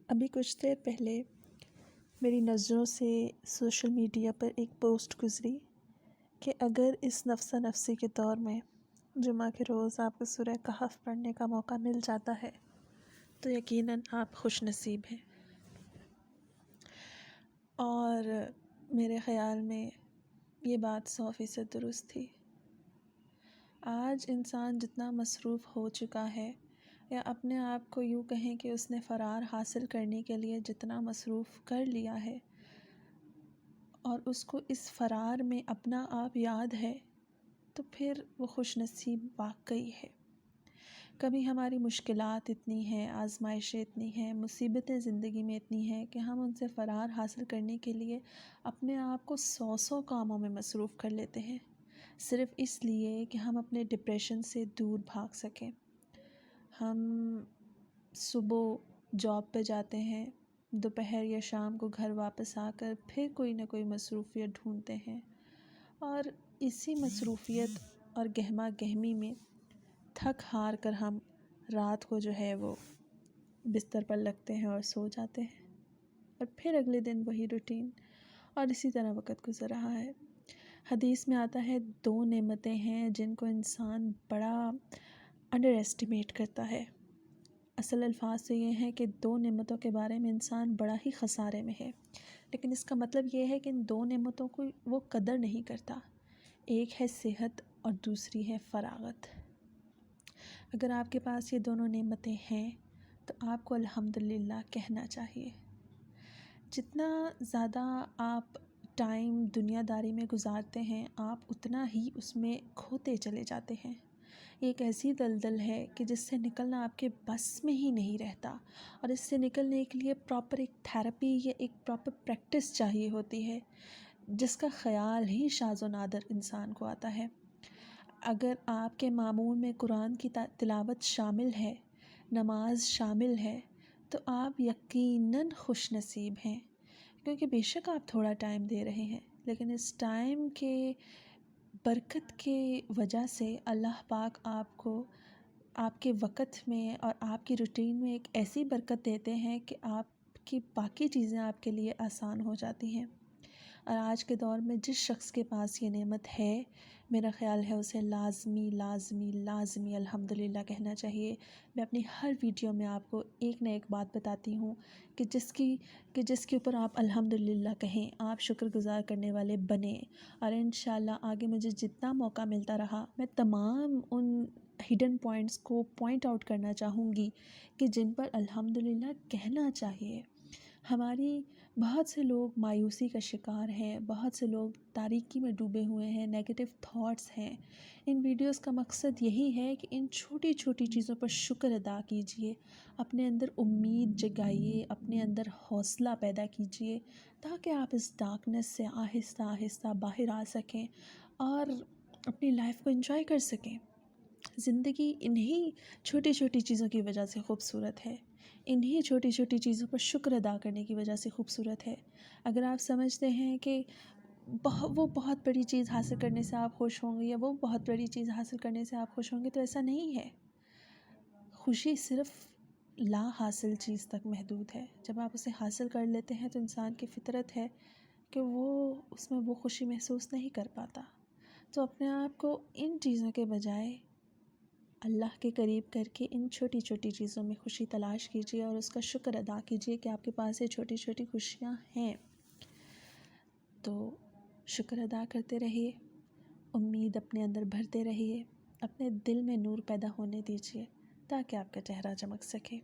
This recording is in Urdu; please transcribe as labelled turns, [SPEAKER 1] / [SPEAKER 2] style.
[SPEAKER 1] ابھی کچھ دیر پہلے میری نظروں سے سوشل میڈیا پر ایک پوسٹ گزری کہ اگر اس نفسہ نفسی کے دور میں جمعہ کے روز آپ کو سورہ کہف پڑھنے کا موقع مل جاتا ہے تو یقیناً آپ خوش نصیب ہیں. اور میرے خیال میں یہ بات 100% درست تھی. آج انسان جتنا مصروف ہو چکا ہے، یا اپنے آپ کو یوں کہیں کہ اس نے فرار حاصل کرنے کے لیے جتنا مصروف کر لیا ہے، اور اس کو اس فرار میں اپنا آپ یاد ہے، تو پھر وہ خوش نصیب واقعی ہے. کبھی ہماری مشکلات اتنی ہیں، آزمائشیں اتنی ہیں، مصیبتیں زندگی میں اتنی ہیں کہ ہم ان سے فرار حاصل کرنے کے لیے اپنے آپ کو 100 کاموں میں مصروف کر لیتے ہیں، صرف اس لیے کہ ہم اپنے ڈپریشن سے دور بھاگ سکیں. ہم صبح جاب پہ جاتے ہیں، دوپہر یا شام کو گھر واپس آ کر پھر کوئی نہ کوئی مصروفیت ڈھونڈتے ہیں، اور اسی مصروفیت اور گہما گہمی میں تھک ہار کر ہم رات کو جو ہے وہ بستر پر لگتے ہیں اور سو جاتے ہیں، اور پھر اگلے دن وہی روٹین، اور اسی طرح وقت گزر رہا ہے. حدیث میں آتا ہے 2 نعمتیں ہیں جن کو انسان بڑا انڈر ایسٹیمیٹ کرتا ہے. اصل الفاظ سے یہ ہے کہ 2 نعمتوں کے بارے میں انسان بڑا ہی خسارے میں ہے، لیکن اس کا مطلب یہ ہے کہ ان 2 نعمتوں کو وہ قدر نہیں کرتا. ایک ہے صحت اور دوسری ہے فراغت. اگر آپ کے پاس یہ دونوں نعمتیں ہیں تو آپ کو الحمدللہ کہنا چاہیے. جتنا زیادہ آپ ٹائم دنیا داری میں گزارتے ہیں، آپ اتنا ہی اس میں کھوتے چلے جاتے ہیں. یہ ایک ایسی دلدل ہے کہ جس سے نکلنا آپ کے بس میں ہی نہیں رہتا، اور اس سے نکلنے کے لیے پراپر ایک تھیراپی یا ایک پراپر پریکٹس چاہیے ہوتی ہے، جس کا خیال ہی شاذ و نادر انسان کو آتا ہے. اگر آپ کے معمول میں قرآن کی تلاوت شامل ہے، نماز شامل ہے، تو آپ یقیناً خوش نصیب ہیں، کیونکہ بے شک آپ تھوڑا ٹائم دے رہے ہیں، لیکن اس ٹائم کے برکت کے وجہ سے اللہ پاک آپ کو آپ کے وقت میں اور آپ کی روٹین میں ایک ایسی برکت دیتے ہیں کہ آپ کی باقی چیزیں آپ کے لیے آسان ہو جاتی ہیں. اور آج کے دور میں جس شخص کے پاس یہ نعمت ہے، میرا خیال ہے اسے لازمی لازمی لازمی الحمدللہ کہنا چاہیے. میں اپنی ہر ویڈیو میں آپ کو ایک نہ ایک بات بتاتی ہوں کہ جس کے اوپر آپ الحمدللہ کہیں، آپ شکر گزار کرنے والے بنیں، اور انشاءاللہ آگے مجھے جتنا موقع ملتا رہا میں تمام ان ہڈن پوائنٹس کو پوائنٹ آؤٹ کرنا چاہوں گی کہ جن پر الحمدللہ کہنا چاہیے. ہماری بہت سے لوگ مایوسی کا شکار ہیں، بہت سے لوگ تاریکی میں ڈوبے ہوئے ہیں، نیگیٹو تھاٹس ہیں. ان ویڈیوز کا مقصد یہی ہے کہ ان چھوٹی چھوٹی چیزوں پر شکر ادا کیجئے، اپنے اندر امید جگائیے، اپنے اندر حوصلہ پیدا کیجئے، تاکہ آپ اس ڈارکنیس سے آہستہ آہستہ باہر آ سکیں اور اپنی لائف کو انجوائے کر سکیں. زندگی انہی چھوٹی چھوٹی چیزوں کی وجہ سے خوبصورت ہے، انہی چھوٹی چھوٹی چیزوں پر شکر ادا کرنے کی وجہ سے خوبصورت ہے. اگر آپ سمجھتے ہیں کہ وہ بہت بڑی چیز حاصل کرنے سے آپ خوش ہوں گے، یا وہ بہت بڑی چیز حاصل کرنے سے آپ خوش ہوں گے، تو ایسا نہیں ہے. خوشی صرف لا حاصل چیز تک محدود ہے. جب آپ اسے حاصل کر لیتے ہیں تو انسان کی فطرت ہے کہ وہ اس میں وہ خوشی محسوس نہیں کر پاتا. تو اپنے آپ کو ان چیزوں کے بجائے اللہ کے قریب کر کے ان چھوٹی چھوٹی چیزوں میں خوشی تلاش کیجیے، اور اس کا شکر ادا کیجیے کہ آپ کے پاس یہ چھوٹی چھوٹی خوشیاں ہیں. تو شکر ادا کرتے رہیے، امید اپنے اندر بھرتے رہیے، اپنے دل میں نور پیدا ہونے دیجیے تاکہ آپ کا چہرہ چمک سکے.